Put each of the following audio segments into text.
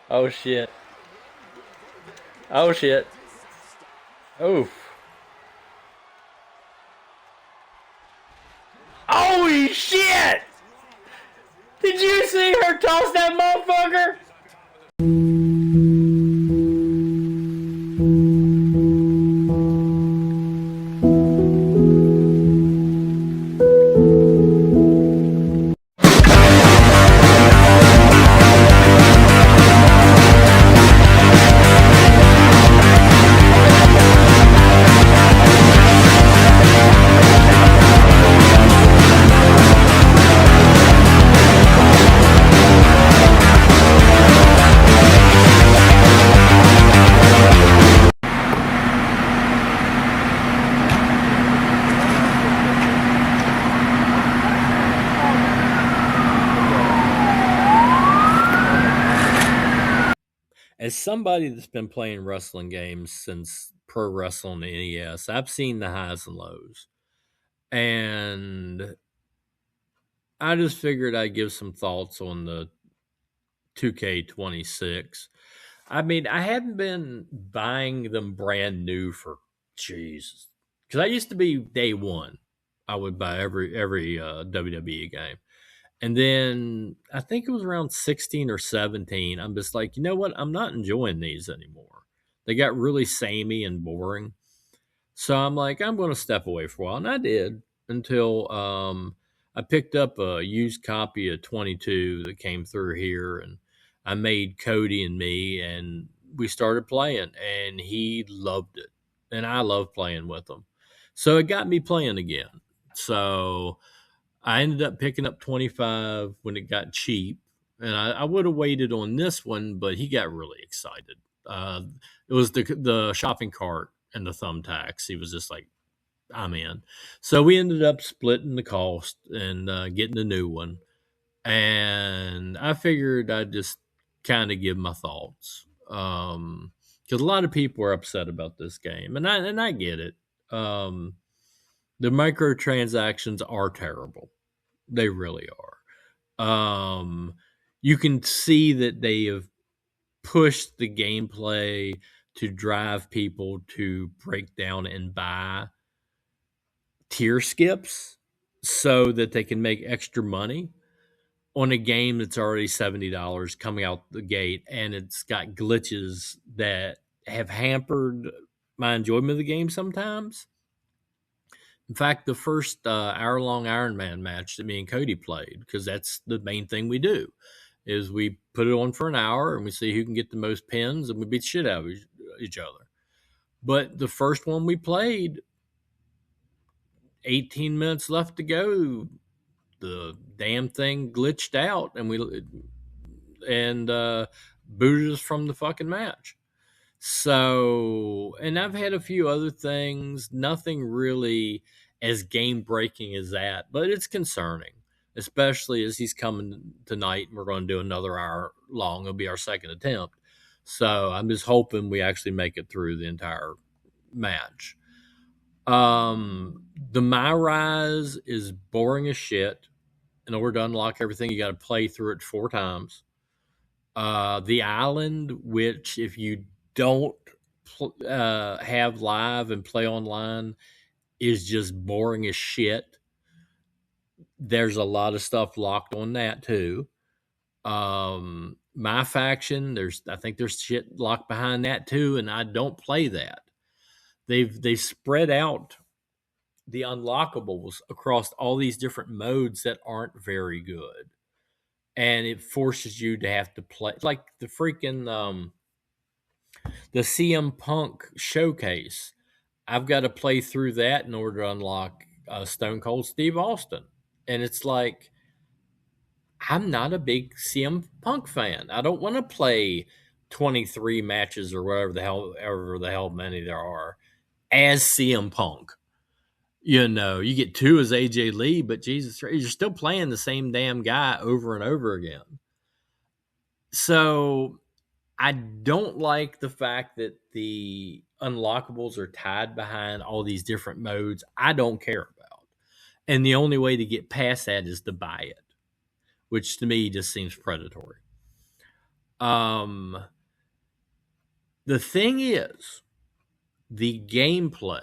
Oh shit. Oh shit. Oof. Holy shit! Did you see her toss that motherfucker? As somebody that's been playing wrestling games since Pro Wrestling NES, I've seen the highs and lows. And I just figured I'd give some thoughts on the 2K26. I mean, I hadn't been buying them brand new for Jesus. Because I used to be day one. I would buy every WWE game. And then I think it was around 16 or 17. I'm just like, you know what? I'm not enjoying these anymore. They got really samey and boring. So I'm like, I'm going to step away for a while. And I did until I picked up a used copy of 22 that came through here. And I made Cody and me, and we started playing. And he loved it. And I love playing with him. So it got me playing again. So I ended up picking up 25 when it got cheap, and I would have waited on this one, but he got really excited. It was the shopping cart and the thumbtacks. He was just like, I'm in. So we ended up splitting the cost and getting a new one. And I figured I'd just kind of give my thoughts. Because a lot of people are upset about this game, and I get it. The microtransactions are terrible. They really are. You can see that they have pushed the gameplay to drive people to break down and buy tier skips so that they can make extra money on a game that's already $70 coming out the gate, and it's got glitches that have hampered my enjoyment of the game sometimes. In fact, the first hour-long Iron Man match that me and Cody played, because that's the main thing we do, is we put it on for an hour and we see who can get the most pins, and we beat the shit out of each other. But the first one we played, 18 minutes left to go, the damn thing glitched out, and booted us from the fucking match. So, and I've had a few other things, nothing really as game breaking as that, but it's concerning, especially as he's coming tonight and we're going to do another hour long. It'll be our second attempt. So I'm just hoping we actually make it through the entire match. The My Rise is boring as shit. In order to unlock everything, you got to play through it 4 times. The Island, which if you don't have live and play online, is just boring as shit. There's a lot of stuff locked on that too. My Faction, I think there's shit locked behind that too, and I don't play that. They've spread out the unlockables across all these different modes that aren't very good. And it forces you to have to play like the freaking the CM Punk showcase. I've got to play through that in order to unlock Stone Cold Steve Austin. And it's like, I'm not a big CM Punk fan. I don't want to play 23 matches or whatever the hell many there are as CM Punk. You know, you get 2 as AJ Lee, but Jesus, you're still playing the same damn guy over and over again. So I don't like the fact that the unlockables are tied behind all these different modes I don't care about. And the only way to get past that is to buy it. which to me just seems predatory. The thing is, the gameplay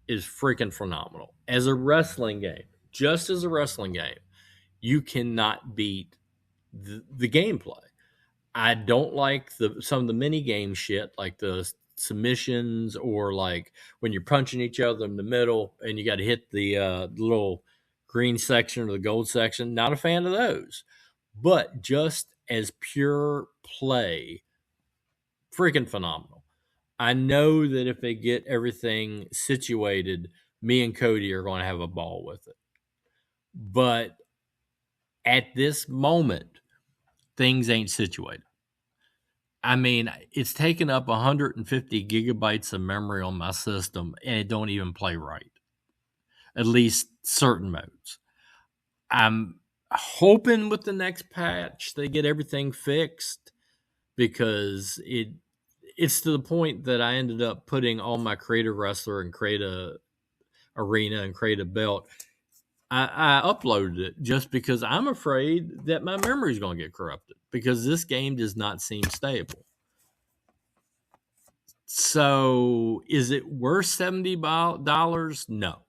is freaking phenomenal. As a wrestling game, just as a wrestling game, you cannot beat the gameplay. I don't like some of the mini game shit, like the submissions or like when you're punching each other in the middle and you got to hit the little green section or the gold section. Not a fan of those. But just as pure play, freaking phenomenal. I know that if they get everything situated, me and Cody are going to have a ball with it. But at this moment, things ain't situated. I mean, it's taken up 150 gigabytes of memory on my system, and it don't even play right. At least certain modes. I'm hoping with the next patch they get everything fixed, because it's to the point that I ended up putting all my creative wrestler and creative arena and creative belt. I uploaded it just because I'm afraid that my memory is going to get corrupted, because this game does not seem stable. So is it worth $70? No.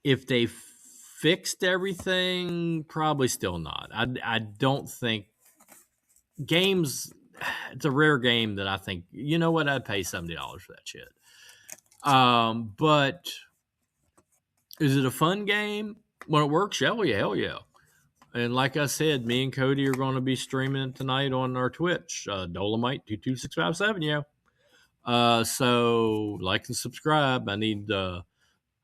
If they fixed everything, probably still not. I don't think games. It's a rare game that I think, you know what, I'd pay $70 for that shit. But is it a fun game when it works? Hell yeah. And like I said, me and Cody are going to be streaming it tonight on our Twitch, Dolomite 22657. Yeah. So like and subscribe. I need, I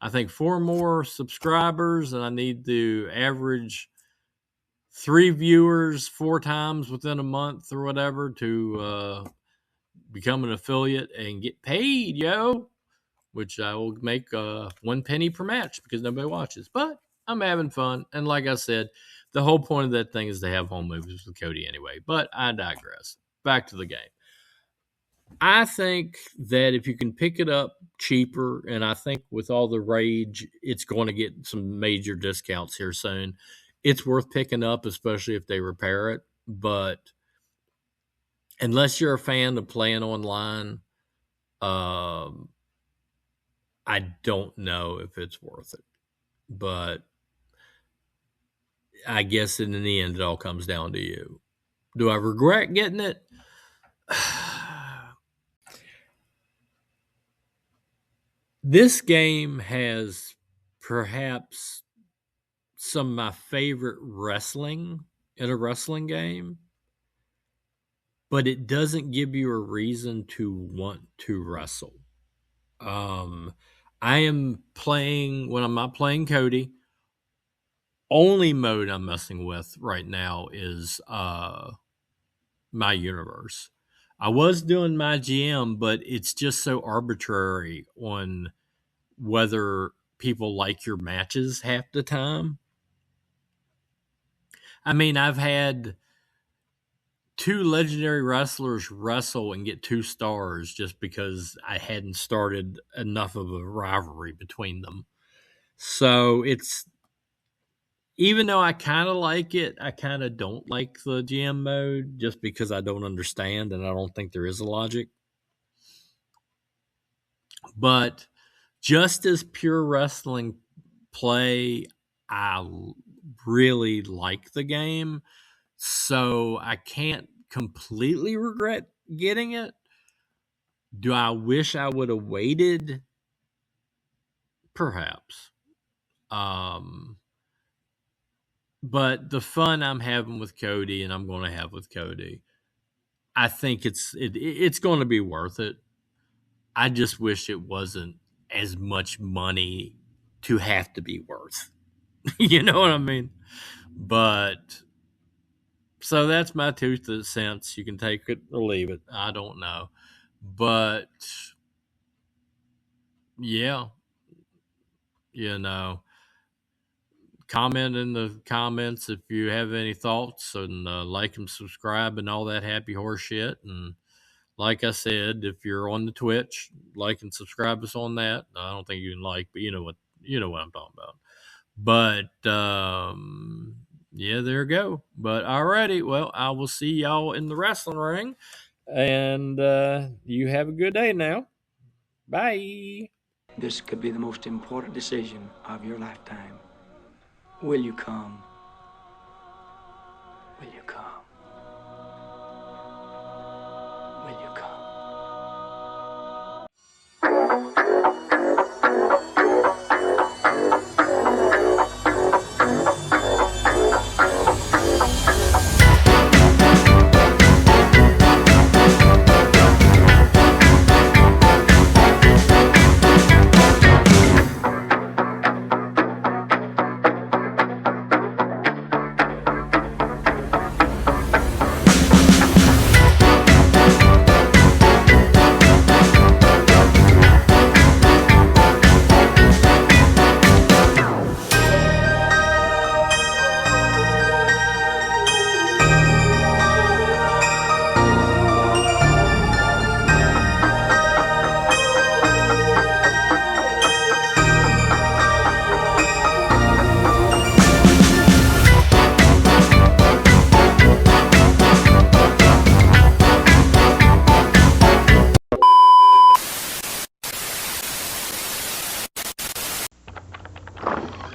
think 4 more subscribers, and I need to average 3 viewers 4 times within a month or whatever to become an affiliate and get paid, yo. Which I will make 1 penny per match because nobody watches. But I'm having fun, and like I said, the whole point of that thing is to have home movies with Cody anyway. But I digress. Back to the game. I think that if you can pick it up cheaper, and I think with all the rage, it's going to get some major discounts here soon. It's worth picking up, especially if they repair it. But unless you're a fan of playing online, I don't know if it's worth it. But I guess in the end, it all comes down to you. Do I regret getting it? This game has perhaps some of my favorite wrestling in a wrestling game, but it doesn't give you a reason to want to wrestle. I am playing, when I'm not playing Cody, only mode I'm messing with right now is my universe. I was doing my GM, but it's just so arbitrary on whether people like your matches half the time. I mean, I've had 2 legendary wrestlers wrestle and get 2 stars just because I hadn't started enough of a rivalry between them. So it's, even though I kind of like it, I kind of don't like the GM mode just because I don't understand and I don't think there is a logic. But just as pure wrestling play, I really like the game. So I can't completely regret getting it. Do I wish I would have waited? Perhaps. But the fun I'm having with Cody, and I'm going to have with Cody, I think it's going to be worth it. I just wish it wasn't as much money to have to be worth. You know what I mean? But so that's my 2 cents. You can take it or leave it. I don't know. But yeah, you know, comment in the comments if you have any thoughts, and like and subscribe and all that happy horse shit. And like I said, if you're on the Twitch, like and subscribe us on that. I don't think you can like, but you know what I'm talking about. But yeah, there you go. But alrighty, well, I will see y'all in the wrestling ring, and you have a good day now. Bye. This could be the most important decision of your lifetime. Will you come? Will you come? Will you come?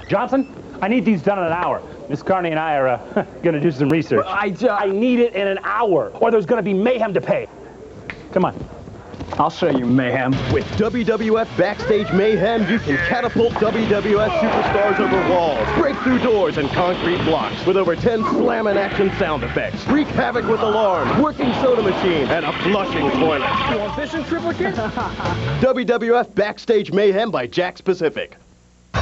Johnson, I need these done in an hour. Miss Carney and I are going to do some research. I need it in an hour, or there's going to be mayhem to pay. Come on. I'll show you mayhem. With WWF Backstage Mayhem, you can catapult WWF superstars over walls, break through doors and concrete blocks with over 10 slam-in action sound effects, wreak havoc with alarms, working soda machine, and a flushing toilet. You want fish and triplicate? WWF Backstage Mayhem by Jack's Pacific.